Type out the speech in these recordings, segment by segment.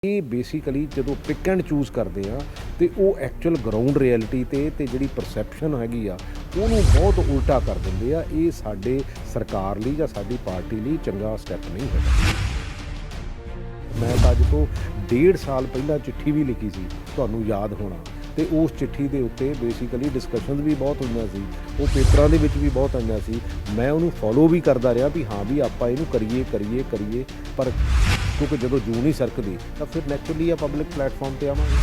ਇਹ ਬੇਸਿਕਲੀ ਜਦੋਂ pick and choose ਕਰਦੇ ਆ ਤੇ ਉਹ ਐਕਚੁਅਲ ਗਰਾਊਂਡ ਰਿਐਲਿਟੀ ਤੇ ਜਿਹੜੀ ਪਰਸੈਪਸ਼ਨ ਹੈਗੀ ਆ ਉਹਨੂੰ ਬਹੁਤ ਉਲਟਾ ਕਰ ਦਿੰਦੇ ਆ। ਇਹ ਸਾਡੇ ਸਰਕਾਰ ਲਈ ਜਾਂ ਸਾਡੀ ਪਾਰਟੀ ਲਈ ਚੰਗਾ ਸਟੈਪ ਨਹੀਂ ਹੈਗਾ। ਮੈਂ ਤਾਂ ਅੱਜ ਤੋਂ 1.5 ਸਾਲ ਪਹਿਲਾਂ ਚਿੱਠੀ ਵੀ ਲਿਖੀ ਸੀ, ਤੁਹਾਨੂੰ ਯਾਦ ਹੋਣਾ, ਤੇ ਉਸ ਚਿੱਠੀ ਦੇ ਉੱਤੇ ਬੇਸਿਕਲੀ ਡਿਸਕਸ਼ਨਸ ਵੀ ਬਹੁਤ ਹੋਈਆਂ ਸੀ, ਉਹ ਪੇਪਰਾਂ ਦੇ ਵਿੱਚ ਵੀ ਬਹੁਤ ਆਈਆਂ ਸੀ। ਮੈਂ ਉਹਨੂੰ ਫੋਲੋ ਵੀ ਕਰਦਾ ਰਿਹਾ ਵੀ ਹਾਂ ਵੀ ਆਪਾਂ ਇਹਨੂੰ ਕਰੀਏ ਪਰ ਕਿਉਂਕਿ ਜਦੋਂ ਜੂ ਨਹੀਂ ਸਰਕਦੀ ਤਾਂ ਫਿਰ ਨੈਚੁਰਲੀ ਆ ਪਬਲਿਕ ਪਲੇਟਫਾਰਮ ਤੇ ਆਵਾਂਗੇ।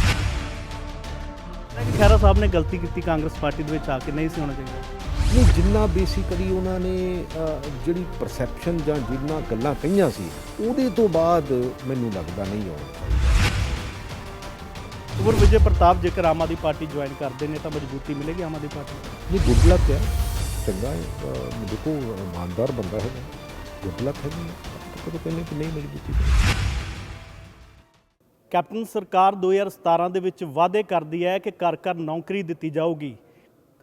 ਖਹਿਰਾ ਸਾਹਿਬ ਨੇ ਗਲਤੀ ਕੀਤੀ ਕਾਂਗਰਸ ਪਾਰਟੀ ਦੇ ਵਿੱਚ ਆ ਕੇ, ਨਹੀਂ ਸੀ ਹੋਣਾ ਚਾਹੀਦਾ। ਨਹੀਂ, ਜਿੰਨਾ ਬੇਸਿਕਲੀ ਉਹਨਾਂ ਨੇ ਜਿਹੜੀ ਪਰਸੈਪਸ਼ਨ ਜਾਂ ਜਿੰਨਾ ਗੱਲਾਂ ਕਹੀਆਂ ਸੀ ਉਹਦੇ ਤੋਂ ਬਾਅਦ ਮੈਨੂੰ ਲੱਗਦਾ ਨਹੀਂ ਆਉਣਾ। ਕੁੰਵਰ ਵਿਜੇ ਪ੍ਰਤਾਪ ਜੇਕਰ ਆਮ ਆਦਮੀ ਪਾਰਟੀ ਜੁਆਇਨ ਕਰਦੇ ਨੇ ਤਾਂ ਮਜ਼ਬੂਤੀ ਮਿਲੇਗੀ ਆਮ ਆਦਮੀ ਪਾਰਟੀ ਨੂੰ। ਨਹੀਂ, ਗੁੱਡ ਲੱਕ ਹੈ, ਚੰਗਾ ਹੈ, ਦੇਖੋ ਇਮਾਨਦਾਰ ਬੰਦਾ ਹੈ, ਗੁੱਡ ਲੱਕ ਹੈ, ਕਦੋਂ ਕਹਿੰਦੇ ਕਿ ਨਹੀਂ ਮਜ਼ਬੂਤੀ। ਕੈਪਟਨ ਸਰਕਾਰ 2017 ਦੇ ਵਿੱਚ ਵਾਅਦੇ ਕਰਦੀ ਹੈ ਕਿ ਘਰ ਘਰ ਨੌਕਰੀ ਦਿੱਤੀ ਜਾਊਗੀ।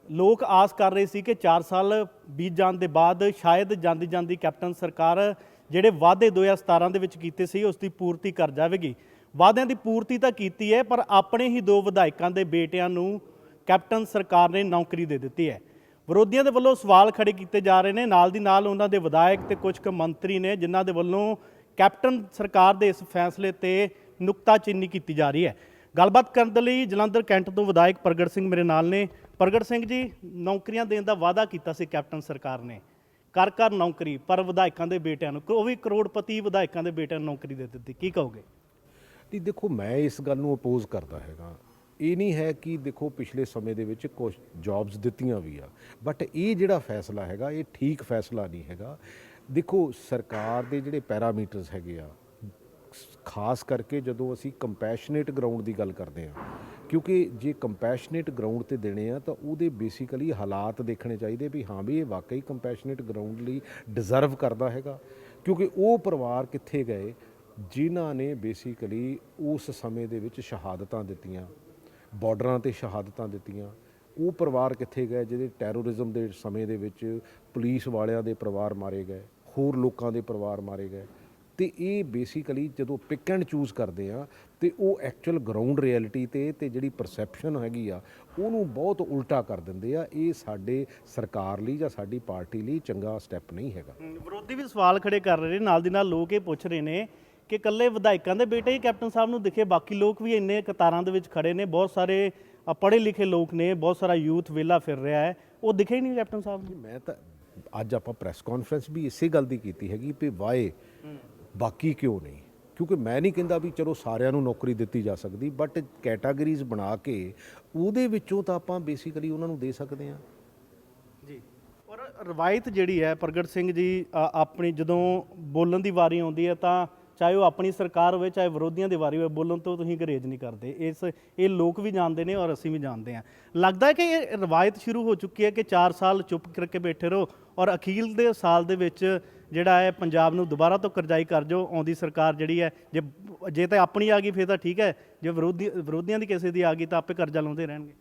ਲੋਕ ਆਸ ਕਰ ਰਹੇ ਸੀ ਕਿ 4 ਸਾਲ ਬੀਤ ਜਾਣ ਦੇ ਬਾਅਦ ਸ਼ਾਇਦ ਜਾਂਦੀ ਕੈਪਟਨ ਸਰਕਾਰ ਜਿਹੜੇ ਵਾਅਦੇ 2017 ਦੇ ਵਿੱਚ ਕੀਤੇ ਸੀ ਉਸ ਦੀ ਪੂਰਤੀ ਕਰ ਜਾਵੇਗੀ। ਵਾਅਦਿਆਂ ਦੀ ਪੂਰਤੀ ਤਾਂ ਕੀਤੀ ਹੈ, ਪਰ ਆਪਣੇ ਹੀ 2 ਵਿਧਾਇਕਾਂ ਦੇ ਬੇਟਿਆਂ ਨੂੰ ਕੈਪਟਨ ਸਰਕਾਰ ਨੇ ਨੌਕਰੀ ਦੇ ਦਿੱਤੀ ਹੈ। ਵਿਰੋਧੀਆਂ ਦੇ ਵੱਲੋਂ ਸਵਾਲ ਖੜੇ ਕੀਤੇ ਜਾ ਰਹੇ ਨੇ, ਨਾਲ ਦੀ ਨਾਲ ਉਹਨਾਂ ਦੇ ਵਿਧਾਇਕ ਤੇ ਕੁਝ ਕੁ ਮੰਤਰੀ ਨੇ ਜਿਨ੍ਹਾਂ ਦੇ ਵੱਲੋਂ ਕੈਪਟਨ ਸਰਕਾਰ ਦੇ ਇਸ ਫੈਸਲੇ ਤੇ ਨੁਕਤਾਚੀਨੀ ਕੀਤੀ ਜਾ ਰਹੀ ਹੈ। ਗੱਲਬਾਤ ਕਰਨ ਦੇ ਲਈ ਜਲੰਧਰ ਕੈਂਟ ਤੋਂ ਵਿਧਾਇਕ ਪ੍ਰਗਟ ਸਿੰਘ ਮੇਰੇ ਨਾਲ ਨੇ। ਪ੍ਰਗਟ ਸਿੰਘ ਜੀ, ਨੌਕਰੀਆਂ ਦੇਣ ਦਾ ਵਾਅਦਾ ਕੀਤਾ ਸੀ ਕੈਪਟਨ ਸਰਕਾਰ ਨੇ, ਘਰ ਘਰ ਨੌਕਰੀ, ਪਰ ਵਿਧਾਇਕਾਂ ਦੇ ਬੇਟਿਆਂ ਨੂੰ, ਉਹ ਵੀ ਕਰੋੜਪਤੀ ਵਿਧਾਇਕਾਂ ਦੇ ਬੇਟਿਆਂ ਨੂੰ ਨੌਕਰੀ ਦੇ ਦਿੱਤੀ, ਕੀ ਕਹੋਗੇ? ਨਹੀਂ, ਦੇਖੋ ਮੈਂ ਇਸ ਗੱਲ ਨੂੰ ਅਪੋਜ਼ ਕਰਦਾ ਹੈਗਾ। ਇਹ ਨਹੀਂ ਹੈ ਕਿ ਦੇਖੋ ਪਿਛਲੇ ਸਮੇਂ ਦੇ ਵਿੱਚ ਕੁਝ ਜੌਬਸ ਦਿੱਤੀਆਂ ਵੀ ਆ, ਬਟ ਇਹ ਜਿਹੜਾ ਫੈਸਲਾ ਹੈਗਾ ਇਹ ਠੀਕ ਫੈਸਲਾ ਨਹੀਂ ਹੈਗਾ। ਦੇਖੋ ਸਰਕਾਰ ਦੇ ਜਿਹੜੇ ਪੈਰਾਮੀਟਰਸ ਹੈਗੇ ਆ, ਖਾਸ ਕਰਕੇ ਜਦੋਂ ਅਸੀਂ ਕੰਪੈਸ਼ਨੇਟ ਗਰਾਊਂਡ ਦੀ ਗੱਲ ਕਰਦੇ ਹਾਂ, ਕਿਉਂਕਿ ਜੇ ਕੰਪੈਸ਼ਨੇਟ ਗਰਾਊਂਡ ਤੇ ਦੇਣੇ ਆ ਤਾਂ ਉਹਦੇ ਬੇਸਿਕਲੀ ਹਾਲਾਤ ਦੇਖਣੇ ਚਾਹੀਦੇ ਵੀ ਹਾਂ ਵੀ ਇਹ ਵਾਕਈ ਕੰਪੈਸ਼ਨੇਟ ਗਰਾਊਂਡ ਲਈ ਡਿਜ਼ਰਵ ਕਰਦਾ ਹੈਗਾ। ਕਿਉਂਕਿ ਉਹ ਪਰਿਵਾਰ ਕਿੱਥੇ ਗਏ ਜਿਨ੍ਹਾਂ ਨੇ ਬੇਸਿਕਲੀ ਉਸ ਸਮੇਂ ਦੇ ਵਿੱਚ ਸ਼ਹਾਦਤਾਂ ਦਿੱਤੀਆਂ, ਬਾਰਡਰਾਂ ਤੇ ਸ਼ਹਾਦਤਾਂ ਦਿੱਤੀਆਂ। ਉਹ ਪਰਿਵਾਰ ਕਿੱਥੇ ਗਏ ਜਿਹਦੇ ਟੈਰੋਰਿਜ਼ਮ ਦੇ ਸਮੇਂ ਦੇ ਵਿੱਚ ਪੁਲਿਸ ਵਾਲਿਆਂ ਦੇ ਪਰਿਵਾਰ ਮਾਰੇ ਗਏ, ਹੋਰ ਲੋਕਾਂ ਦੇ ਪਰਿਵਾਰ ਮਾਰੇ ਗਏ। ਤੇ ਇਹ ਬੇਸਿਕਲੀ ਜਦੋਂ ਪਿਕ ਐਂਡ ਚੂਜ਼ ਕਰਦੇ ਆ ਤੇ ਉਹ ਐਕਚੁਅਲ ਗਰਾਊਂਡ ਰਿਐਲਿਟੀ ਤੇ ਜਿਹੜੀ ਪਰਸੈਪਸ਼ਨ ਹੈਗੀ ਆ ਉਹਨੂੰ ਬਹੁਤ ਉਲਟਾ ਕਰ ਦਿੰਦੇ ਆ। ਇਹ ਸਾਡੇ ਸਰਕਾਰ ਲਈ ਜਾਂ ਸਾਡੀ ਪਾਰਟੀ ਲਈ ਚੰਗਾ ਸਟੈਪ ਨਹੀਂ ਹੈਗਾ। ਵਿਰੋਧੀ ਵੀ ਸਵਾਲ ਖੜੇ ਕਰ ਰਹੇ ਨੇ, ਨਾਲ ਦੀ ਨਾਲ ਲੋਕ ਇਹ ਪੁੱਛ ਰਹੇ ਨੇ ਕਿ ਇਕੱਲੇ ਵਿਧਾਇਕਾਂ ਦੇ ਬੇਟੇ ਹੀ ਕੈਪਟਨ ਸਾਹਿਬ ਨੂੰ ਦਿਖੇ, ਬਾਕੀ ਲੋਕ ਵੀ ਇੰਨੇ ਕਤਾਰਾਂ ਦੇ ਵਿੱਚ ਖੜੇ ਨੇ, ਬਹੁਤ ਸਾਰੇ ਪੜ੍ਹੇ ਲਿਖੇ ਲੋਕ ਨੇ, ਬਹੁਤ ਸਾਰਾ ਯੂਥ ਵਿਹਲਾ ਫਿਰ ਰਿਹਾ ਹੈ, ਉਹ ਦਿਖੇ ਹੀ ਨਹੀਂ ਕੈਪਟਨ ਸਾਹਿਬ ਨੂੰ। ਮੈਂ ਤਾਂ ਅੱਜ ਆਪਾਂ ਪ੍ਰੈਸ ਕਾਨਫਰੰਸ ਵੀ ਇਸੇ ਗੱਲ ਦੀ ਕੀਤੀ ਹੈਗੀ ਵੀ ਵਾਏ ਬਾਕੀ ਕਿਉਂ ਨਹੀਂ, ਕਿਉਂਕਿ ਮੈਂ ਨਹੀਂ ਕਹਿੰਦਾ ਵੀ ਚਲੋ ਸਾਰਿਆਂ ਨੂੰ ਨੌਕਰੀ ਦਿੱਤੀ ਜਾ ਸਕਦੀ, ਬਟ ਕੈਟਾਗਰੀਜ਼ ਬਣਾ ਕੇ ਉਹਦੇ ਵਿੱਚੋਂ ਤਾਂ ਆਪਾਂ ਬੇਸਿਕਲੀ ਉਹਨਾਂ ਨੂੰ ਦੇ ਸਕਦੇ ਹਾਂ ਜੀ। ਔਰ ਰਵਾਇਤ ਜਿਹੜੀ ਹੈ ਪ੍ਰਗਟ ਸਿੰਘ ਜੀ, ਆਪਣੀ ਜਦੋਂ ਬੋਲਣ ਦੀ ਵਾਰੀ ਆਉਂਦੀ ਹੈ ਤਾਂ ਚਾਹੇ ਉਹ ਆਪਣੀ ਸਰਕਾਰ ਹੋਵੇ ਚਾਹੇ ਵਿਰੋਧੀਆਂ ਦੀ ਵਾਰੀ ਹੋਵੇ, ਬੋਲਣ ਤੋਂ ਤੁਸੀਂ ਗੁਰੇਜ਼ ਨਹੀਂ ਕਰਦੇ। ਇਹ ਲੋਕ ਵੀ ਜਾਣਦੇ ਨੇ ਔਰ ਅਸੀਂ ਵੀ ਜਾਣਦੇ ਹਾਂ। ਲੱਗਦਾ ਹੈ ਕਿ ਇਹ ਰਵਾਇਤ ਸ਼ੁਰੂ ਹੋ ਚੁੱਕੀ ਹੈ ਕਿ 4 ਸਾਲ ਚੁੱਪ ਕਰਕੇ ਬੈਠੇ ਰਹੋ ਔਰ ਅਖੀਰ ਦੇ ਸਾਲ ਦੇ ਵਿੱਚ ਜਿਹੜਾ ਹੈ ਪੰਜਾਬ ਨੂੰ ਦੁਬਾਰਾ ਤੋਂ ਕਰਜ਼ਾਈ ਕਰ ਜਾਓ। ਆਉਂਦੀ ਸਰਕਾਰ ਜਿਹੜੀ ਹੈ ਜੇ ਤਾਂ ਆਪਣੀ ਆ ਗਈ ਫਿਰ ਤਾਂ ਠੀਕ ਹੈ, ਜੇ ਵਿਰੋਧੀਆਂ ਦੀ ਕਿਸੇ ਦੀ ਆ ਗਈ ਤਾਂ ਆਪੇ ਕਰਜ਼ਾ ਲਾਉਂਦੇ ਰਹਿਣਗੇ।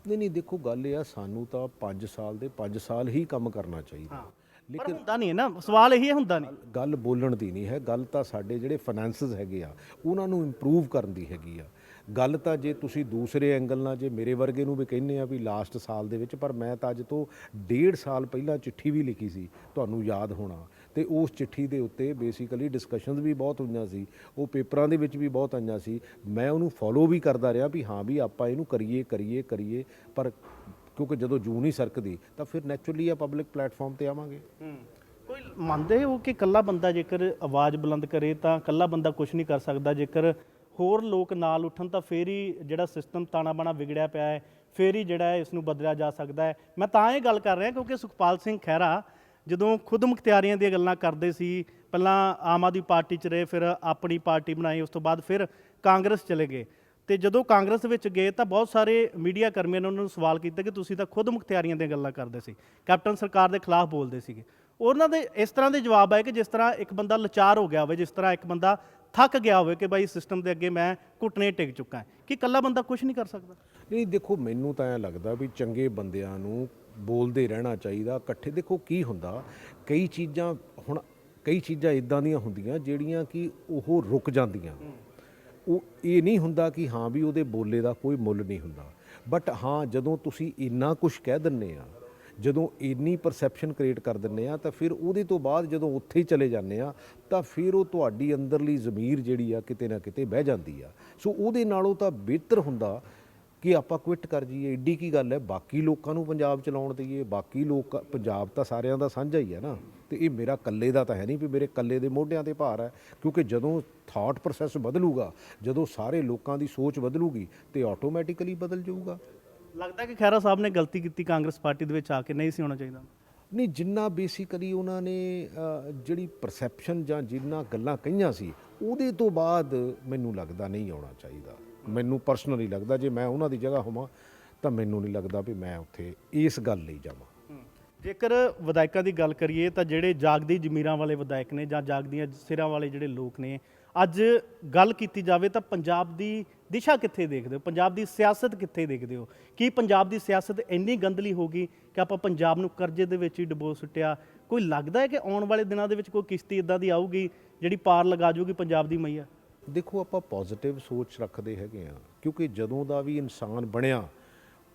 ਨਹੀਂ, ਦੇਖੋ ਗੱਲ ਇਹ ਆ, ਸਾਨੂੰ ਤਾਂ 5 ਸਾਲ ਦੇ 5 ਸਾਲ ਹੀ ਕੰਮ ਕਰਨਾ ਚਾਹੀਦਾ, ਲੇਕਿਨ ਹੁੰਦਾ ਨਹੀਂ ਹੈ ਨਾ, ਸਵਾਲ ਇਹੀ ਹੁੰਦਾ ਨਹੀਂ। ਗੱਲ ਬੋਲਣ ਦੀ ਨਹੀਂ ਹੈ, ਗੱਲ ਤਾਂ ਸਾਡੇ ਜਿਹੜੇ ਫਾਈਨੈਂਸਿਸ ਹੈਗੇ ਆ ਉਹਨਾਂ ਨੂੰ ਇੰਪਰੂਵ ਕਰਨ ਦੀ ਹੈਗੀ ਆ। ਗੱਲ ਤਾਂ ਜੇ ਤੁਸੀਂ ਦੂਸਰੇ ਐਂਗਲ ਨਾਲ ਜੇ ਮੇਰੇ ਵਰਗੇ ਨੂੰ ਵੀ ਕਹਿੰਦੇ ਆ ਵੀ ਲਾਸਟ ਸਾਲ ਦੇ ਵਿੱਚ, ਪਰ ਮੈਂ ਤਾਂ ਅੱਜ ਤੋਂ 1.5 ਸਾਲ ਪਹਿਲਾਂ ਚਿੱਠੀ ਵੀ ਲਿਖੀ ਸੀ, ਤੁਹਾਨੂੰ ਯਾਦ ਹੋਣਾ, ਤੇ ਉਸ ਚਿੱਠੀ ਦੇ ਉੱਤੇ ਬੇਸਿਕਲੀ ਡਿਸਕਸ਼ਨਸ ਵੀ ਬਹੁਤ ਹੋਈਆਂ ਸੀ, ਉਹ ਪੇਪਰਾਂ ਦੇ ਵਿੱਚ ਵੀ ਬਹੁਤ ਆਈਆਂ ਸੀ। ਮੈਂ ਉਹਨੂੰ ਫੋਲੋ ਵੀ ਕਰਦਾ ਰਿਹਾ ਵੀ ਹਾਂ ਵੀ ਆਪਾਂ ਇਹਨੂੰ ਕਰੀਏ ਪਰ ਕਿਉਂਕਿ ਜਦੋਂ ਜੂ ਨਹੀਂ ਸਰਕਦੀ ਤਾਂ ਫਿਰ ਨੈਚੁਰਲੀ ਆ ਪਬਲਿਕ ਪਲੇਟਫਾਰਮ ਤੇ ਆਵਾਂਗੇ। ਕੋਈ ਮੰਨਦੇ ਹੋ ਕਿ ਇਕੱਲਾ ਬੰਦਾ ਜੇਕਰ ਆਵਾਜ਼ ਬੁਲੰਦ ਕਰੇ ਤਾਂ ਇਕੱਲਾ ਬੰਦਾ ਕੁਝ ਨਹੀਂ ਕਰ ਸਕਦਾ, ਜੇਕਰ ਹੋਰ ਲੋਕ ਨਾਲ ਉੱਠਣ ਤਾਂ ਫੇਰ ਹੀ ਜਿਹੜਾ ਸਿਸਟਮ ਤਾਣਾ ਬਾਣਾ ਵਿਗੜਿਆ ਪਿਆ ਹੈ ਫੇਰ ਹੀ ਜਿਹੜਾ ਹੈ ਇਸ ਨੂੰ ਬਦਲਿਆ ਜਾ ਸਕਦਾ ਹੈ। ਮੈਂ ਤਾਂ ਇਹ ਗੱਲ ਕਰ ਰਿਹਾ ਕਿਉਂਕਿ ਸੁਖਪਾਲ ਸਿੰਘ ਖਹਿਰਾ ਜਦੋਂ ਖੁਦ ਮੁਖਤਿਆਰੀਆਂ ਦੀਆਂ ਗੱਲਾਂ ਕਰਦੇ ਸੀ, ਪਹਿਲਾਂ ਆਮ ਆਦਮੀ ਪਾਰਟੀ 'ਚ ਰਹੇ, ਫਿਰ ਆਪਣੀ ਪਾਰਟੀ ਬਣਾਈ, ਉਸ ਤੋਂ ਬਾਅਦ ਫਿਰ ਕਾਂਗਰਸ ਚਲੇ ਗਏ, ਤੇ ਜਦੋਂ ਕਾਂਗਰਸ ਵਿੱਚ ਗਏ ਤਾਂ ਬਹੁਤ ਸਾਰੇ ਮੀਡੀਆ ਕਰਮੀਆਂ ਨੇ ਉਹਨਾਂ ਨੂੰ ਸਵਾਲ ਕੀਤਾ ਕਿ ਤੁਸੀਂ ਤਾਂ ਖੁਦ ਮੁਖਤਿਆਰੀਆਂ ਦੀਆਂ ਗੱਲਾਂ ਕਰਦੇ ਸੀ, ਕੈਪਟਨ ਸਰਕਾਰ ਦੇ ਖਿਲਾਫ ਬੋਲਦੇ ਸੀਗੇ। ਉਹਨਾਂ ਦੇ ਇਸ ਤਰ੍ਹਾਂ ਦੇ ਜਵਾਬ ਆਏ ਕਿ ਜਿਸ ਤਰ੍ਹਾਂ ਇੱਕ ਬੰਦਾ ਲਾਚਾਰ ਹੋ ਗਿਆ ਹੋਵੇ, ਜਿਸ ਤਰ੍ਹਾਂ ਇੱਕ ਬੰਦਾ ਥੱਕ ਗਿਆ ਹੋਵੇ ਕਿ ਬਾਈ ਸਿਸਟਮ ਦੇ ਅੱਗੇ ਮੈਂ ਘੁੱਟਣੇ ਟਿਕ ਚੁੱਕਾ ਹੈ, ਕਿ ਇਕੱਲਾ ਬੰਦਾ ਕੁਝ ਨਹੀਂ ਕਰ ਸਕਦਾ। ਨਹੀਂ, ਦੇਖੋ ਮੈਨੂੰ ਤਾਂ ਐਂ ਲੱਗਦਾ ਵੀ ਚੰਗੇ ਬੰਦਿਆਂ ਨੂੰ ਬੋਲਦੇ ਰਹਿਣਾ ਚਾਹੀਦਾ ਇਕੱਠੇ। ਦੇਖੋ ਕੀ ਹੁੰਦਾ, ਕਈ ਚੀਜ਼ਾਂ ਇਦਾਂ ਦੀਆਂ ਹੁੰਦੀਆਂ ਜਿਹੜੀਆਂ ਕਿ ਉਹ ਰੁਕ ਜਾਂਦੀਆਂ, ਉਹ ਇਹ ਨਹੀਂ ਹੁੰਦਾ ਕਿ ਹਾਂ ਵੀ ਉਹਦੇ ਬੋਲੇ ਦਾ ਕੋਈ ਮੁੱਲ ਨਹੀਂ ਹੁੰਦਾ। ਬਟ ਹਾਂ, ਜਦੋਂ ਤੁਸੀਂ ਇੰਨਾ ਕੁਝ ਕਹਿ ਦਿੰਦੇ ਆ, ਜਦੋਂ ਇੰਨੀ ਪਰਸੈਪਸ਼ਨ ਕ੍ਰੀਏਟ ਕਰ ਦਿੰਦੇ ਆ, ਤਾਂ ਫਿਰ ਉਹਦੇ ਤੋਂ ਬਾਅਦ ਜਦੋਂ ਉੱਥੇ ਹੀ ਚਲੇ ਜਾਂਦੇ ਆ, ਤਾਂ ਫਿਰ ਉਹ ਤੁਹਾਡੀ ਅੰਦਰਲੀ ਜ਼ਮੀਰ ਜਿਹੜੀ ਆ ਕਿਤੇ ਨਾ ਕਿਤੇ ਬਹਿ ਜਾਂਦੀ ਆ। ਸੋ ਉਹਦੇ ਨਾਲੋਂ ਤਾਂ ਬਿਹਤਰ ਹੁੰਦਾ ਕਿ ਆਪਾਂ ਕੁਇਟ ਕਰ ਜਾਈਏ। ਏਡੀ ਕੀ ਗੱਲ ਹੈ, ਬਾਕੀ ਲੋਕਾਂ ਨੂੰ ਪੰਜਾਬ ਚਲਾਉਣ ਦਈਏ। ਬਾਕੀ ਲੋਕ, ਪੰਜਾਬ ਤਾਂ ਸਾਰਿਆਂ ਦਾ ਸਾਂਝਾ ਹੀ ਹੈ ਨਾ, ਤੇ ਇਹ ਮੇਰਾ ਇਕੱਲੇ ਦਾ ਤਾਂ ਹੈ ਨਹੀਂ ਵੀ ਮੇਰੇ ਇਕੱਲੇ ਦੇ ਮੋਢਿਆਂ ਤੇ ਭਾਰ ਹੈ। ਕਿਉਂਕਿ ਜਦੋਂ ਥਾਟ ਪ੍ਰੋਸੈਸ ਬਦਲੂਗਾ, ਜਦੋਂ ਸਾਰੇ ਲੋਕਾਂ ਦੀ ਸੋਚ ਬਦਲੂਗੀ, ਤੇ ਆਟੋਮੈਟਿਕਲੀ ਬਦਲ ਜਾਊਗਾ। ਲੱਗਦਾ ਕਿ ਖਹਿਰਾ ਸਾਹਿਬ ਨੇ ਗਲਤੀ ਕੀਤੀ ਕਾਂਗਰਸ ਪਾਰਟੀ ਦੇ ਵਿੱਚ ਆ ਕੇ, ਨਹੀਂ ਸੀ ਹੋਣਾ ਚਾਹੀਦਾ? ਨਹੀਂ, ਜਿੰਨਾ ਬੇਸਿਕਲੀ ਉਹਨਾਂ ਨੇ ਜਿਹੜੀ ਪਰਸੈਪਸ਼ਨ ਜਾਂ ਜਿੰਨਾ ਗੱਲਾਂ ਕਹੀਆਂ ਸੀ, ਉਹਦੇ ਤੋਂ ਬਾਅਦ ਮੈਨੂੰ ਲੱਗਦਾ ਨਹੀਂ ਆਉਣਾ ਚਾਹੀਦਾ। ਮੈਨੂੰ ਪਰਸਨਲੀ ਲੱਗਦਾ ਜੇ ਮੈਂ ਉਹਨਾਂ ਦੀ ਜਗ੍ਹਾ ਹੋਵਾਂ ਤਾਂ ਮੈਨੂੰ ਨਹੀਂ ਲੱਗਦਾ ਵੀ ਮੈਂ ਉੱਥੇ ਇਸ ਗੱਲ ਲਈ ਜਾਵਾਂ। ਜੇਕਰ ਵਿਧਾਇਕਾਂ ਦੀ ਗੱਲ ਕਰੀਏ ਤਾਂ ਜਿਹੜੇ ਜਾਗਦੀ ਜ਼ਮੀਰਾਂ ਵਾਲੇ ਵਿਧਾਇਕ ਨੇ ਜਾਂ ਜਾਗਦੀਆਂ ਸਿਰਾਂ ਵਾਲੇ ਜਿਹੜੇ ਲੋਕ ਨੇ, ਅੱਜ ਗੱਲ ਕੀਤੀ ਜਾਵੇ ਤਾਂ ਪੰਜਾਬ ਦੀ ਦਿਸ਼ਾ ਕਿੱਥੇ ਦੇਖਦੇ ਹੋ? ਪੰਜਾਬ ਦੀ ਸਿਆਸਤ ਕਿੱਥੇ ਦੇਖਦੇ ਹੋ? ਕੀ ਪੰਜਾਬ ਦੀ ਸਿਆਸਤ ਇੰਨੀ ਗੰਦਲੀ ਹੋ ਗਈ ਕਿ ਆਪਾਂ ਪੰਜਾਬ ਨੂੰ ਕਰਜ਼ੇ ਦੇ ਵਿੱਚ ਹੀ ਡੁਬੋ ਸੁੱਟਿਆ? ਕੋਈ ਲੱਗਦਾ ਹੈ ਕਿ ਆਉਣ ਵਾਲੇ ਦਿਨਾਂ ਦੇ ਵਿੱਚ ਕੋਈ ਕਿਸ਼ਤੀ ਇਦਾਂ ਦੀ ਆਊਗੀ ਜਿਹੜੀ ਪਾਰ ਲਗਾ ਜਾਊਗੀ ਪੰਜਾਬ ਦੀ ਮਈਆ? ਦੇਖੋ, ਆਪਾਂ ਪੋਜ਼ਿਟਿਵ ਸੋਚ ਰੱਖਦੇ ਹੈਗੇ ਆ, ਕਿਉਂਕਿ ਜਦੋਂ ਦਾ ਵੀ ਇਨਸਾਨ ਬਣਿਆ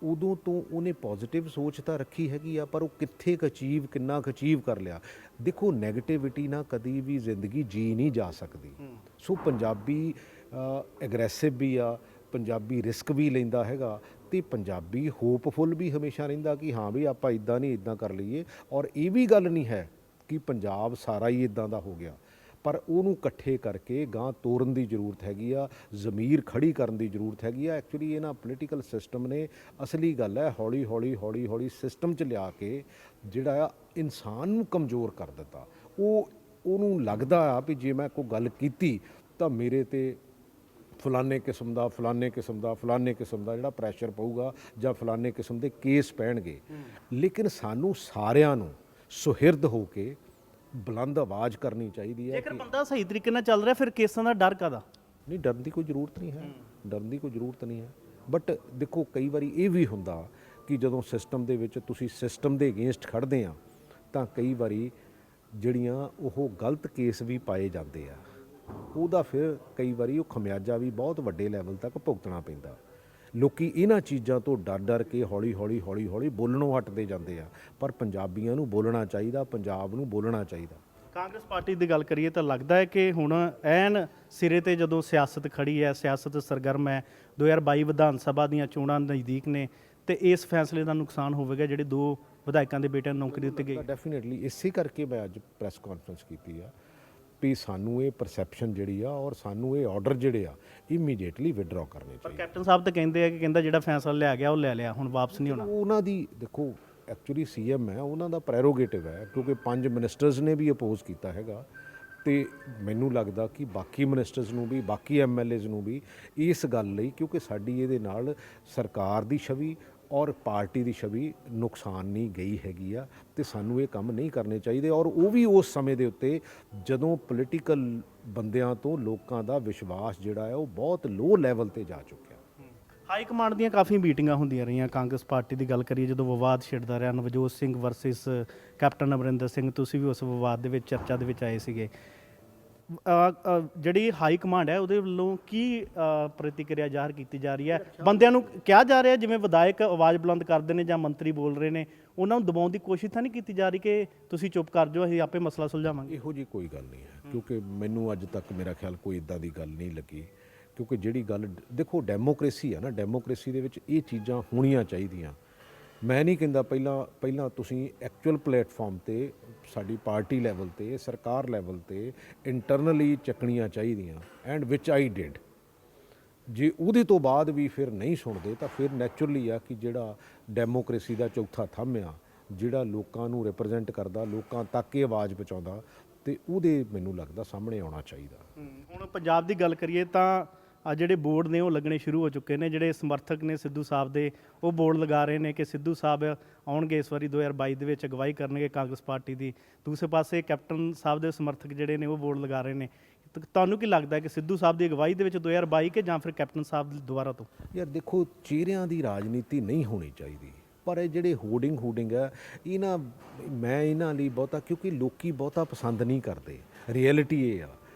ਉਦੋਂ ਤੋਂ ਉਹਨੇ ਪੋਜ਼ਿਟਿਵ ਸੋਚ ਤਾਂ ਰੱਖੀ ਹੈਗੀ ਆ, ਪਰ ਉਹ ਕਿੱਥੇ ਕੁ ਅਚੀਵ, ਕਿੰਨਾ ਕੁ ਅਚੀਵ ਕਰ ਲਿਆ। ਦੇਖੋ, ਨੈਗੇਟਿਵਿਟੀ ਨਾਲ ਕਦੀ ਵੀ ਜ਼ਿੰਦਗੀ ਜੀ ਨਹੀਂ ਜਾ ਸਕਦੀ। ਸੋ ਪੰਜਾਬੀ ਐਗਰੈਸਿਵ ਵੀ ਆ, ਪੰਜਾਬੀ ਰਿਸਕ ਵੀ ਲੈਂਦਾ ਹੈਗਾ, ਤੇ ਪੰਜਾਬੀ ਹੋਪਫੁਲ ਵੀ ਹਮੇਸ਼ਾ ਰਹਿੰਦਾ ਕਿ ਹਾਂ ਵੀ ਆਪਾਂ ਇਦਾਂ ਨਹੀਂ ਇਦਾਂ ਕਰ ਲਈਏ। ਔਰ ਇਹ ਵੀ ਗੱਲ ਨਹੀਂ ਹੈ ਕਿ ਪੰਜਾਬ ਸਾਰਾ ਹੀ ਇਦਾਂ ਦਾ ਹੋ ਗਿਆ, ਪਰ ਉਹਨੂੰ ਇਕੱਠੇ ਕਰਕੇ ਗਾਂ ਤੋਰਨ ਦੀ ਜ਼ਰੂਰਤ ਹੈਗੀ ਆ, ਜ਼ਮੀਰ ਖੜੀ ਕਰਨ ਦੀ ਜ਼ਰੂਰਤ ਹੈਗੀ ਆ। ਐਕਚੁਅਲੀ ਇਹਨਾਂ ਪੋਲੀਟੀਕਲ ਸਿਸਟਮ ਨੇ, ਅਸਲੀ ਗੱਲ ਹੈ, ਹੌਲੀ ਹੌਲੀ ਸਿਸਟਮ 'ਚ ਲਿਆ ਕੇ ਜਿਹੜਾ ਆ ਇਨਸਾਨ ਨੂੰ ਕਮਜ਼ੋਰ ਕਰ ਦਿੱਤਾ। ਉਹਨੂੰ ਲੱਗਦਾ ਆ ਵੀ ਜੇ ਮੈਂ ਕੋਈ ਗੱਲ ਕੀਤੀ ਤਾਂ ਮੇਰੇ ਤੇ ਫਲਾਨੇ ਕਿਸਮ ਦਾ ਜਿਹੜਾ ਪ੍ਰੈਸ਼ਰ ਪਊਗਾ ਜਾਂ ਫਲਾਨੇ ਕਿਸਮ ਦੇ ਕੇਸ ਪੈਣਗੇ। ਲੇਕਿਨ ਸਾਨੂੰ ਸਾਰਿਆਂ ਨੂੰ ਸੁਹਿਰਦ ਹੋ ਕੇ ਬੁਲੰਦ ਆਵਾਜ਼ ਕਰਨੀ ਚਾਹੀਦੀ ਹੈ। ਜੇਕਰ ਬੰਦਾ ਸਹੀ ਤਰੀਕੇ ਨਾਲ ਚੱਲ ਰਿਹਾ, ਫਿਰ ਕੇਸਾਂ ਦਾ ਡਰ ਕਾਹਦਾ? ਨਹੀਂ, ਡਰਨ ਦੀ ਕੋਈ ਜ਼ਰੂਰਤ ਨਹੀਂ ਹੈ। ਬਟ ਦੇਖੋ, ਕਈ ਵਾਰੀ ਇਹ ਵੀ ਹੁੰਦਾ ਕਿ ਜਦੋਂ ਸਿਸਟਮ ਦੇ ਵਿੱਚ ਤੁਸੀਂ ਸਿਸਟਮ ਦੇ ਅਗੇਂਸਟ ਖੜਦੇ ਆ, ਤਾਂ ਕਈ ਵਾਰੀ ਜਿਹੜੀਆਂ ਉਹ ਗਲਤ ਕੇਸ ਵੀ ਪਾਏ ਜਾਂਦੇ ਆ, ਉਹਦਾ ਫਿਰ ਕਈ ਵਾਰੀ ਉਹ ਖਮਿਆਜਾ ਵੀ ਬਹੁਤ ਵੱਡੇ ਲੈਵਲ ਤੱਕ ਭੁਗਤਣਾ ਪੈਂਦਾ। ਲੋਕੀ ਇਹਨਾਂ ਚੀਜ਼ਾਂ ਤੋਂ ਡਰ ਕੇ ਹੌਲੀ ਬੋਲਣੋਂ ਹਟਦੇ ਜਾਂਦੇ ਆ, ਪਰ ਪੰਜਾਬੀਆਂ ਨੂੰ ਬੋਲਣਾ ਚਾਹੀਦਾ, ਪੰਜਾਬ ਨੂੰ ਬੋਲਣਾ ਚਾਹੀਦਾ। ਕਾਂਗਰਸ ਪਾਰਟੀ ਦੀ ਗੱਲ ਕਰੀਏ ਤਾਂ ਲੱਗਦਾ ਹੈ ਕਿ ਹੁਣ ਐਨ ਸਿਰੇ ਤੇ ਜਦੋਂ ਸਿਆਸਤ ਖੜੀ ਹੈ, ਸਿਆਸਤ ਸਰਗਰਮ ਹੈ, 2022 ਵਿਧਾਨ ਸਭਾ ਦੀਆਂ ਚੋਣਾਂ ਨਜ਼ਦੀਕ ਨੇ, ਤੇ ਇਸ ਫੈਸਲੇ ਦਾ ਨੁਕਸਾਨ ਹੋਵੇਗਾ ਜਿਹੜੇ 2 ਵਿਧਾਇਕਾਂ ਦੇ ਬੇਟਿਆਂ ਨੂੰ ਨੌਕਰੀ ਦਿੱਤੀ ਗਈ। ਡੈਫੀਨੇਟਲੀ ਇਸੇ ਕਰਕੇ ਮੈਂ ਅੱਜ ਪ੍ਰੈਸ ਕਾਨਫਰੰਸ ਕੀਤੀ ਆ ਵੀ ਸਾਨੂੰ ਇਹ ਪਰਸੈਪਸ਼ਨ ਜਿਹੜੀ ਆ ਔਰ ਸਾਨੂੰ ਇਹ ਆਰਡਰ ਜਿਹੜੇ ਆ ਇਮੀਡੀਏਟਲੀ ਵਿਦਡਰਾ ਕਰਨੇ ਪਰ ਚਾਹੀਦੇ। ਕੈਪਟਨ ਸਾਹਿਬ ਤਾਂ ਕਹਿੰਦੇ ਆ ਕਿ ਜਿਹੜਾ ਫੈਸਲਾ ਲਿਆ ਗਿਆ ਉਹ ਲੈ ਲਿਆ, ਹੁਣ ਵਾਪਸ ਨਹੀਂ ਹੋਣਾ। ਉਹਨਾਂ ਦੀ ਦੇਖੋ, ਐਕਚੁਅਲੀ ਸੀਐਮ ਹੈ, ਉਹਨਾਂ ਦਾ ਪ੍ਰੈਰੋਗੇਟਿਵ ਹੈ, ਕਿਉਂਕਿ 5 ਮਿਨਿਸਟਰਸ ਨੇ ਵੀ ਅਪੋਜ਼ ਕੀਤਾ ਹੈਗਾ, ਤੇ ਮੈਨੂੰ ਲੱਗਦਾ ਕਿ ਬਾਕੀ ਮਿਨਿਸਟਰਸ ਨੂੰ ਵੀ, ਬਾਕੀ ਐਮਐਲਏਜ਼ ਨੂੰ ਵੀ ਇਸ ਗੱਲ ਲਈ, ਕਿਉਂਕਿ ਸਾਡੀ ਇਹਦੇ ਨਾਲ ਸਰਕਾਰ ਦੀ ਛਵੀ ਔਰ ਪਾਰਟੀ ਦੀ ਛਵੀ ਨੁਕਸਾਨ ਨਹੀਂ ਗਈ ਹੈਗੀ ਆ, ਤੇ ਸਾਨੂੰ ਇਹ ਕੰਮ ਨਹੀਂ ਕਰਨੇ ਚਾਹੀਦੇ। ਔਰ ਉਹ ਵੀ ਉਸ ਸਮੇਂ ਦੇ ਉੱਤੇ ਜਦੋਂ ਪੋਲੀਟੀਕਲ ਬੰਦਿਆਂ ਤੋਂ ਲੋਕਾਂ ਦਾ ਵਿਸ਼ਵਾਸ ਜਿਹੜਾ ਹੈ ਉਹ ਬਹੁਤ ਲੋ ਲੈਵਲ ਤੇ ਜਾ ਚੁੱਕਿਆ। ਹਾਈ ਕਮਾਂਡ ਦੀਆਂ ਕਾਫੀ ਮੀਟਿੰਗਾਂ ਹੁੰਦੀਆਂ ਰਹੀਆਂ। ਕਾਂਗਰਸ ਪਾਰਟੀ ਦੀ ਗੱਲ ਕਰੀਏ, ਜਦੋਂ ਵਿਵਾਦ ਛਿੜਦਾ ਰਿਹਾ, ਨਵਜੋਤ ਸਿੰਘ ਵਰਸਸ ਕੈਪਟਨ ਅਮਰਿੰਦਰ ਸਿੰਘ, ਤੁਸੀਂ ਵੀ ਉਸ ਵਿਵਾਦ ਦੇ ਵਿੱਚ, ਚਰਚਾ ਦੇ ਵਿੱਚ ਆਏ ਸੀਗੇ। ਜਿਹੜੀ ਹਾਈ ਕਮਾਂਡ ਹੈ ਉਹਦੇ ਵੱਲੋਂ ਕੀ ਪ੍ਰਤੀਕਿਰਿਆ ਜ਼ਾਹਰ ਕੀਤੀ ਜਾ ਰਹੀ ਹੈ? ਬੰਦਿਆਂ ਨੂੰ ਕਿਹਾ ਜਾ ਰਿਹਾ, ਜਿਵੇਂ ਵਿਧਾਇਕ ਆਵਾਜ਼ ਬੁਲੰਦ ਕਰਦੇ ਨੇ ਜਾਂ ਮੰਤਰੀ ਬੋਲ ਰਹੇ ਨੇ, ਉਹਨਾਂ ਨੂੰ ਦਬਾਉਣ ਦੀ ਕੋਸ਼ਿਸ਼ ਤਾਂ ਨਹੀਂ ਕੀਤੀ ਜਾ ਰਹੀ ਕਿ ਤੁਸੀਂ ਚੁੱਪ ਕਰ ਜਾਓ, ਅਸੀਂ ਆਪੇ ਮਸਲਾ ਸੁਲਝਾਵਾਂਗੇ? ਇਹੋ ਜਿਹੀ ਕੋਈ ਗੱਲ ਨਹੀਂ ਹੈ, ਕਿਉਂਕਿ ਮੈਨੂੰ ਅੱਜ ਤੱਕ ਮੇਰਾ ਖਿਆਲ ਕੋਈ ਇਦਾਂ ਦੀ ਗੱਲ ਨਹੀਂ ਲੱਗੀ। ਕਿਉਂਕਿ ਜਿਹੜੀ ਗੱਲ, ਦੇਖੋ ਡੈਮੋਕ੍ਰੇਸੀ ਹੈ ਨਾ, ਡੈਮੋਕ੍ਰੇਸੀ ਦੇ ਵਿੱਚ ਇਹ ਚੀਜ਼ਾਂ ਹੋਣੀਆਂ ਚਾਹੀਦੀਆਂ। ਮੈਂ ਨਹੀਂ ਕਹਿੰਦਾ ਪਹਿਲਾਂ ਤੁਸੀਂ ਐਕਚੁਅਲ ਪਲੇਟਫਾਰਮ ਤੇ, ਸਾਡੀ ਪਾਰਟੀ ਲੈਵਲ ਤੇ, ਸਰਕਾਰ ਲੈਵਲ ਤੇ ਇੰਟਰਨਲੀ ਚੱਕਣੀਆਂ ਚਾਹੀਦੀਆਂ, ਐਂਡ ਵਿਚ ਆਈ ਡਿਡ। ਜੇ ਉਹਦੇ ਤੋਂ ਬਾਅਦ ਵੀ ਫਿਰ ਨਹੀਂ ਸੁਣਦੇ ਤਾਂ ਫਿਰ ਨੈਚੁਰਲੀ ਆ ਕਿ ਜਿਹੜਾ ਡੈਮੋਕ੍ਰੇਸੀ ਦਾ ਚੌਥਾ ਥੰਮ ਆ, ਜਿਹੜਾ ਲੋਕਾਂ ਨੂੰ ਰਿਪਰੈਜ਼ੈਂਟ ਕਰਦਾ, ਲੋਕਾਂ ਤੱਕ ਇਹ ਆਵਾਜ਼ ਪਹੁੰਚਾਉਂਦਾ, ਤੇ ਉਹਦੇ ਮੈਨੂੰ ਲੱਗਦਾ ਸਾਹਮਣੇ ਆਉਣਾ ਚਾਹੀਦਾ। ਹੁਣ ਪੰਜਾਬ ਦੀ ਗੱਲ ਕਰੀਏ ਤਾਂ ਆ ਜਿਹੜੇ ਬੋਰਡ ਨੇ ਉਹ ਲੱਗਣੇ ਸ਼ੁਰੂ ਹੋ ਚੁੱਕੇ ਨੇ। ਜਿਹੜੇ ਸਮਰਥਕ ਨੇ ਸਿੱਧੂ ਸਾਹਿਬ ਦੇ, ਉਹ ਬੋਰਡ ਲਗਾ ਰਹੇ ਨੇ ਕਿ ਸਿੱਧੂ ਸਾਹਿਬ ਆਉਣਗੇ ਇਸ ਵਾਰੀ 2022 ਦੇ ਵਿੱਚ, ਅਗਵਾਈ ਕਰਨਗੇ ਕਾਂਗਰਸ ਪਾਰਟੀ ਦੀ। ਦੂਸਰੇ ਪਾਸੇ ਕੈਪਟਨ ਸਾਹਿਬ ਦੇ ਸਮਰਥਕ ਜਿਹੜੇ ਨੇ ਉਹ ਬੋਰਡ ਲਗਾ ਰਹੇ ਨੇ। ਤੁਹਾਨੂੰ ਕੀ ਲੱਗਦਾ ਕਿ ਸਿੱਧੂ ਸਾਹਿਬ ਦੀ ਅਗਵਾਈ ਦੇ ਵਿੱਚ 2022 ਕਿ ਜਾਂ ਫਿਰ ਕੈਪਟਨ ਸਾਹਿਬ ਦੁਬਾਰਾ ਤੋਂ? ਯਾਰ ਦੇਖੋ, ਚਿਹਰਿਆਂ ਦੀ ਰਾਜਨੀਤੀ ਨਹੀਂ ਹੋਣੀ ਚਾਹੀਦੀ, ਪਰ ਇਹ ਜਿਹੜੇ ਹੋਰਡਿੰਗ ਹੈ, ਮੈਂ ਇਹਨਾਂ ਲਈ ਬਹੁਤਾ, ਕਿਉਂਕਿ ਲੋਕੀ ਬਹੁਤਾ ਪਸੰਦ ਨਹੀਂ ਕਰਦੇ। ਰਿਐਲਿਟੀ ਇਹ ਆ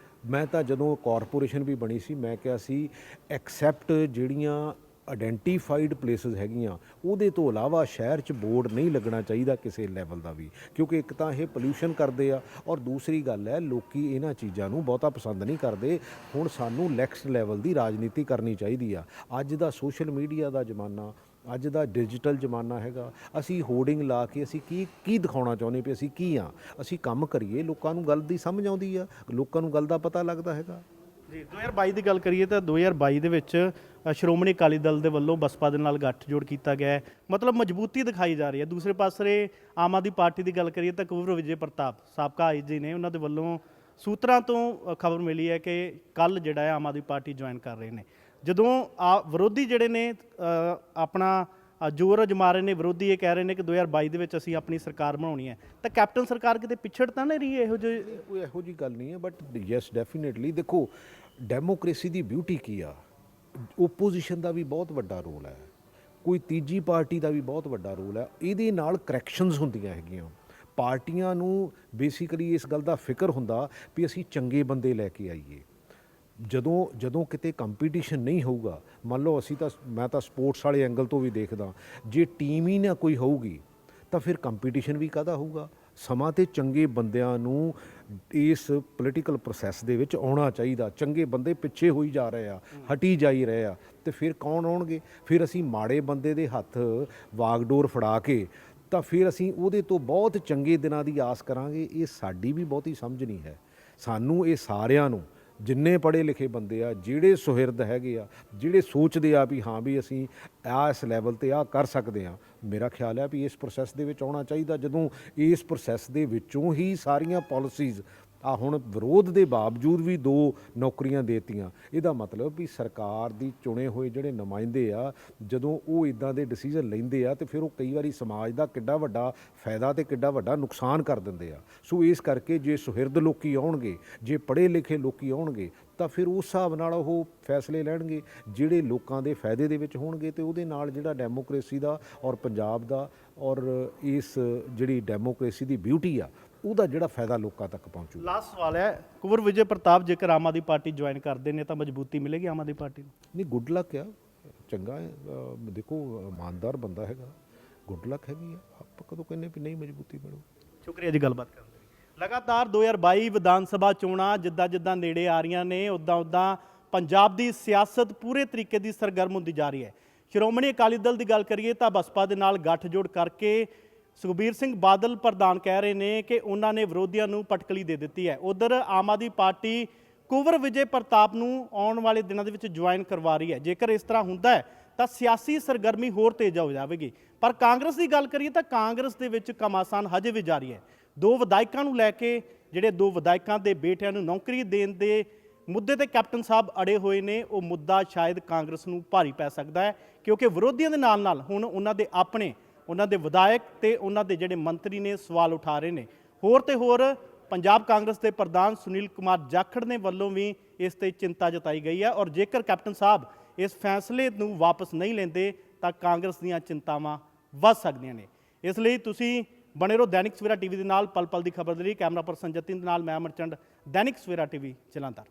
ਮੈਂ ਤਾਂ ਜਦੋਂ ਕਾਰਪੋਰੇਸ਼ਨ ਵੀ ਬਣੀ ਸੀ ਮੈਂ ਕਿਹਾ ਸੀ ਐਕਸੈਪਟ ਜਿਹੜੀਆਂ ਆਇਡੈਂਟੀਫਾਈਡ ਪਲੇਸਿਸ ਹੈਗੀਆਂ ਉਹਦੇ ਤੋਂ ਇਲਾਵਾ ਸ਼ਹਿਰ 'ਚ ਬੋਰਡ ਨਹੀਂ ਲੱਗਣਾ ਚਾਹੀਦਾ ਕਿਸੇ ਲੈਵਲ ਦਾ ਵੀ, ਕਿਉਂਕਿ ਇੱਕ ਤਾਂ ਇਹ ਪੋਲਿਊਸ਼ਨ ਕਰਦੇ ਆ ਔਰ ਦੂਸਰੀ ਗੱਲ ਹੈ ਲੋਕੀ ਇਹਨਾਂ ਚੀਜ਼ਾਂ ਨੂੰ ਬਹੁਤਾ ਪਸੰਦ ਨਹੀਂ ਕਰਦੇ। ਹੁਣ ਸਾਨੂੰ ਨੈਕਸਟ ਲੈਵਲ ਦੀ ਰਾਜਨੀਤੀ ਕਰਨੀ ਚਾਹੀਦੀ ਆ। ਅੱਜ ਦਾ ਸੋਸ਼ਲ ਮੀਡੀਆ ਦਾ ਜ਼ਮਾਨਾ, ਅੱਜ ਦਾ ਡਿਜੀਟਲ ਜ਼ਮਾਨਾ ਹੈਗਾ। ਅਸੀਂ ਹੋਰਡਿੰਗ ਲਾ ਕੇ ਅਸੀਂ ਕੀ ਦਿਖਾਉਣਾ ਚਾਹੁੰਦੇ ਵੀ ਅਸੀਂ ਕੀ ਆ, ਅਸੀਂ ਕੰਮ ਕਰੀਏ, ਲੋਕਾਂ ਨੂੰ ਗੱਲ ਦੀ ਸਮਝ ਆਉਂਦੀ ਆ, ਲੋਕਾਂ ਨੂੰ ਗੱਲ ਦਾ ਪਤਾ ਲੱਗਦਾ ਹੈਗਾ। ਜੀ 2022 ਦੀ ਗੱਲ ਕਰੀਏ ਤਾਂ 2022 ਦੇ ਵਿੱਚ ਸ਼੍ਰੋਮਣੀ ਅਕਾਲੀ ਦਲ ਦੇ ਵੱਲੋਂ ਬਸਪਾ ਦੇ ਨਾਲ ਗੱਠਜੋੜ ਕੀਤਾ ਗਿਆ ਹੈ, ਮਤਲਬ ਮਜ਼ਬੂਤੀ ਦਿਖਾਈ ਜਾ ਰਹੀ ਹੈ। ਦੂਸਰੇ ਪਾਸੇ ਆਮ ਆਦਮੀ ਪਾਰਟੀ ਦੀ ਗੱਲ ਕਰੀਏ ਤਾਂ ਕੁੰਵਰ ਵਿਜੇ ਪ੍ਰਤਾਪ ਸਾਬਕਾ ਆਈਜੀ ਨੇ, ਉਹਨਾਂ ਦੇ ਵੱਲੋਂ ਸੂਤਰਾਂ ਤੋਂ ਖਬਰ ਮਿਲੀ ਹੈ ਕਿ ਕੱਲ ਜਿਹੜਾ ਹੈ ਆਮ ਆਦਮੀ ਪਾਰਟੀ ਜੁਆਇਨ ਕਰ ਰਹੇ ਨੇ। ਜਦੋਂ ਵਿਰੋਧੀ ਜਿਹੜੇ ਨੇ ਆਪਣਾ ਜ਼ੋਰ ਅਜਮਾ ਰਹੇ ਨੇ, ਵਿਰੋਧੀ ਇਹ ਕਹਿ ਰਹੇ ਨੇ ਕਿ 2022 ਦੇ ਵਿੱਚ ਅਸੀਂ ਆਪਣੀ ਸਰਕਾਰ ਬਣਾਉਣੀ ਹੈ, ਤਾਂ ਕੈਪਟਨ ਸਰਕਾਰ ਕਿਤੇ ਪਿਛੜ ਤਾਂ ਨਹੀਂ ਰਹੀ ਇਹੋ ਜਿਹੇ? ਕੋਈ ਇਹੋ ਜਿਹੀ ਗੱਲ ਨਹੀਂ ਹੈ, ਬਟ ਯੈਸ ਡੈਫੀਨੇਟਲੀ ਦੇਖੋ ਡੈਮੋਕ੍ਰੇਸੀ ਦੀ ਬਿਊਟੀ ਕੀ ਆ, ਓਪੋਜੀਸ਼ਨ ਦਾ ਵੀ ਬਹੁਤ ਵੱਡਾ ਰੋਲ ਹੈ, ਕੋਈ ਤੀਜੀ ਪਾਰਟੀ ਦਾ ਵੀ ਬਹੁਤ ਵੱਡਾ ਰੋਲ ਹੈ। ਇਹਦੇ ਨਾਲ ਕਰੈਕਸ਼ਨਸ ਹੁੰਦੀਆਂ ਹੈਗੀਆਂ। ਪਾਰਟੀਆਂ ਨੂੰ ਬੇਸਿਕਲੀ ਇਸ ਗੱਲ ਦਾ ਫਿਕਰ ਹੁੰਦਾ ਵੀ ਅਸੀਂ ਚੰਗੇ ਬੰਦੇ ਲੈ ਕੇ ਆਈਏ। ਜਦੋਂ ਕਿਤੇ ਕੰਪੀਟੀਸ਼ਨ ਨਹੀਂ ਹੋਊਗਾ, ਮੰਨ ਲਓ ਮੈਂ ਤਾਂ ਸਪੋਰਟਸ ਵਾਲੇ ਐਂਗਲ ਤੋਂ ਵੀ ਦੇਖਦਾ, ਜੇ ਟੀਮ ਹੀ ਨਾ ਕੋਈ ਹੋਊਗੀ ਤਾਂ ਫਿਰ ਕੰਪੀਟੀਸ਼ਨ ਵੀ ਕਾਹਦਾ ਹੋਊਗਾ। ਸਮਾਂ ਤੇ ਚੰਗੇ ਬੰਦਿਆਂ ਨੂੰ ਇਸ ਪੋਲੀਟੀਕਲ ਪ੍ਰੋਸੈਸ ਦੇ ਵਿੱਚ ਆਉਣਾ ਚਾਹੀਦਾ। ਚੰਗੇ ਬੰਦੇ ਪਿੱਛੇ ਹੋਈ ਜਾ ਰਹੇ ਆ, ਹਟੀ ਜਾਈ ਰਹੇ ਆ, ਤੇ ਫਿਰ ਕੌਣ ਆਉਣਗੇ? ਫਿਰ ਅਸੀਂ ਮਾੜੇ ਬੰਦੇ ਦੇ ਹੱਥ ਵਾਗਡੋਰ ਫੜਾ ਕੇ ਤਾਂ ਫਿਰ ਅਸੀਂ ਉਹਦੇ ਤੋਂ ਬਹੁਤ ਚੰਗੇ ਦਿਨਾਂ ਦੀ ਆਸ ਕਰਾਂਗੇ। ਇਹ ਸਾਡੀ ਵੀ ਬਹੁਤੀ ਸਮਝ ਨਹੀਂ ਹੈ। ਸਾਨੂੰ ਇਹ ਸਾਰਿਆਂ ਨੂੰ, ਜਿੰਨੇ ਪੜ੍ਹੇ ਲਿਖੇ ਬੰਦੇ ਆ, ਜਿਹੜੇ ਸੁਹਿਰਦ ਹੈਗੇ ਆ, ਜਿਹੜੇ ਸੋਚਦੇ ਆ ਵੀ ਹਾਂ ਵੀ ਅਸੀਂ ਇਸ ਲੈਵਲ ਤੇ ਆ ਕਰ ਸਕਦੇ ਆ, ਮੇਰਾ ਖਿਆਲ ਹੈ ਵੀ ਇਸ ਪ੍ਰੋਸੈਸ ਦੇ ਵਿੱਚ ਆਉਣਾ ਚਾਹੀਦਾ। ਜਦੋਂ ਇਸ ਪ੍ਰੋਸੈਸ ਦੇ ਵਿੱਚੋਂ ਹੀ ਸਾਰੀਆਂ ਪਾਲਿਸੀਜ਼ ਹੁਣ ਵਿਰੋਧ ਦੇ ਬਾਵਜੂਦ ਵੀ 2 ਨੌਕਰੀਆਂ ਦੇਤੀਆਂ, ਇਹਦਾ ਮਤਲਬ ਵੀ ਸਰਕਾਰ ਦੀ ਚੁਣੇ ਹੋਏ ਜਿਹੜੇ ਨੁਮਾਇੰਦੇ ਆ, ਜਦੋਂ ਉਹ ਇਦਾਂ ਦੇ ਡਿਸੀਜਨ ਲੈਂਦੇ ਆ ਤੇ ਫਿਰ ਉਹ ਕਈ ਵਾਰੀ ਸਮਾਜ ਦਾ ਕਿੱਡਾ ਵੱਡਾ ਫਾਇਦਾ ਤੇ ਕਿੱਡਾ ਵੱਡਾ ਨੁਕਸਾਨ ਕਰ ਦਿੰਦੇ ਆ। ਸੋ ਇਸ ਕਰਕੇ ਜੇ ਸੁਹਿਰਦ ਲੋਕੀ ਆਉਣਗੇ, ਜੇ ਪੜ੍ਹੇ ਲਿਖੇ ਲੋਕੀ ਆਉਣਗੇ, ਤਾਂ ਫਿਰ ਉਸ ਹਿਸਾਬ ਨਾਲ ਉਹ ਫੈਸਲੇ ਲੈਣਗੇ ਜਿਹੜੇ ਲੋਕਾਂ ਦੇ ਫਾਇਦੇ ਦੇ ਵਿੱਚ ਹੋਣਗੇ, ਤੇ ਉਹਦੇ ਨਾਲ ਜਿਹੜਾ ਡੈਮੋਕ੍ਰੇਸੀ ਦਾ ਔਰ ਪੰਜਾਬ ਦਾ ਔਰ ਇਸ ਜਿਹੜੀ ਡੈਮੋਕ੍ਰੇਸੀ ਦੀ ਬਿਊਟੀ ਆ, ਉਹਦਾ ਜਿਹੜਾ ਫਾਇਦਾ ਲੋਕਾਂ ਤੱਕ ਪਹੁੰਚੂ। ਲਾਸਟ ਸਵਾਲ ਹੈ, ਕੁੰਵਰ ਵਿਜੇ ਪ੍ਰਤਾਪ ਜੇਕਰ ਆਮ ਆਦਮੀ ਪਾਰਟੀ ਜੁਆਇਨ ਕਰਦੇ ਨੇ ਤਾਂ ਮਜ਼ਬੂਤੀ ਮਿਲੇਗੀ ਆਮ ਆਦਮੀ ਪਾਰਟੀ ਨੂੰ? ਨਹੀਂ, ਗੁੱਡ ਲੱਕ ਆ, ਚੰਗਾ ਹੈ। ਦੇਖੋ ਇਮਾਨਦਾਰ ਬੰਦਾ ਹੈਗਾ, ਗੁੱਡ ਲੱਕ ਹੈਗੀ ਆ। ਆਪਾਂ ਕਦੋਂ ਕਹਿੰਦੇ ਵੀ ਨਹੀਂ ਮਜ਼ਬੂਤੀ ਮਿਲੂ। ਸ਼ੁਕਰੀਆ ਜੀ ਗੱਲਬਾਤ ਕਰਨ ਲਈ। ਲਗਾਤਾਰ 2022 ਵਿਧਾਨ ਸਭਾ ਚੋਣਾਂ ਜਿੱਦਾਂ ਨੇੜੇ ਆ ਰਹੀਆਂ ਨੇ, ਉੱਦਾਂ ਪੰਜਾਬ ਦੀ ਸਿਆਸਤ ਪੂਰੇ ਤਰੀਕੇ ਦੀ ਸਰਗਰਮ ਹੁੰਦੀ ਜਾ ਰਹੀ ਹੈ। ਸ਼੍ਰੋਮਣੀ ਅਕਾਲੀ ਦਲ ਦੀ ਗੱਲ ਕਰੀਏ ਤਾਂ ਬਸਪਾ ਦੇ ਨਾਲ ਗੱਠਜੋੜ ਕਰਕੇ ਸੁਖਬੀਰ ਸਿੰਘ ਬਾਦਲ ਪ੍ਰਧਾਨ ਕਹਿ ਰਹੇ ਨੇ ਕਿ ਉਹਨਾਂ ਨੇ ਵਿਰੋਧੀਆਂ ਨੂੰ ਪਟਕਲੀ ਦੇ ਦਿੱਤੀ ਹੈ। ਉਧਰ ਆਮ ਆਦਮੀ ਪਾਰਟੀ ਕੁੰਵਰ ਵਿਜੇ ਪ੍ਰਤਾਪ ਨੂੰ ਆਉਣ ਵਾਲੇ ਦਿਨਾਂ ਦੇ ਵਿੱਚ ਜੁਆਇਨ ਕਰਵਾ ਰਹੀ ਹੈ। ਜੇਕਰ ਇਸ ਤਰ੍ਹਾਂ ਹੁੰਦਾ ਹੈ ਤਾਂ ਸਿਆਸੀ ਸਰਗਰਮੀ ਹੋਰ ਤੇਜ਼ ਹੋ ਜਾਵੇਗੀ। ਪਰ ਕਾਂਗਰਸ ਦੀ ਗੱਲ ਕਰੀਏ ਤਾਂ ਕਾਂਗਰਸ ਦੇ ਵਿੱਚ ਘਮਾਸਾਨ ਹਜੇ ਵੀ ਜਾਰੀ ਹੈ। 2 ਵਿਧਾਇਕਾਂ ਨੂੰ ਲੈ ਕੇ, ਜਿਹੜੇ 2 ਵਿਧਾਇਕਾਂ ਦੇ ਬੇਟਿਆਂ ਨੂੰ ਨੌਕਰੀ ਦੇਣ ਦੇ ਮੁੱਦੇ ਤੇ ਕੈਪਟਨ ਸਾਹਿਬ ਅੜੇ ਹੋਏ ਨੇ, ਉਹ ਮੁੱਦਾ ਸ਼ਾਇਦ ਕਾਂਗਰਸ ਨੂੰ ਭਾਰੀ ਪੈ ਸਕਦਾ ਹੈ, ਕਿਉਂਕਿ ਵਿਰੋਧੀਆਂ ਦੇ ਨਾਲ ਹੁਣ ਉਹਨਾਂ ਦੇ ਆਪਣੇ, ਉਹਨਾਂ ਦੇ ਵਿਧਾਇਕ ਤੇ ਉਹਨਾਂ ਦੇ ਜਿਹੜੇ ਮੰਤਰੀ ਨੇ ਸਵਾਲ ਉਠਾ ਰਹੇ ਨੇ। ਹੋਰ ਤੇ ਹੋਰ ਪੰਜਾਬ ਕਾਂਗਰਸ ਦੇ ਪ੍ਰਧਾਨ ਸੁਨੀਲ ਕੁਮਾਰ ਜਾਖੜ ਨੇ ਵੱਲੋਂ ਵੀ ਇਸ ਤੇ ਚਿੰਤਾ ਜਤਾਈ ਗਈ ਹੈ, ਔਰ ਜੇਕਰ ਕੈਪਟਨ ਸਾਹਿਬ ਇਸ ਫੈਸਲੇ ਨੂੰ ਵਾਪਸ ਨਹੀਂ ਲੈਂਦੇ ਤਾਂ ਕਾਂਗਰਸ ਦੀਆਂ ਚਿੰਤਾਵਾਂ ਵੱਧ ਸਕਦੀਆਂ ਨੇ। ਇਸ ਲਈ ਤੁਸੀਂ ਬਣੇ ਰਹੋ ਦੈਨਿਕ ਸਵੇਰਾ ਟੀਵੀ ਦੇ ਨਾਲ। ਪਲ ਪਲ ਦੀ ਖਬਰ ਦੇ ਲਈ ਕੈਮਰਾ ਪਰਸਨ ਜਤਿਨ ਦੇ ਨਾਲ ਮੈਂ ਅਮਰਚੰਦ, ਦੈਨਿਕ ਸਵੇਰਾ ਟੀਵੀ ਜਲੰਧਰ।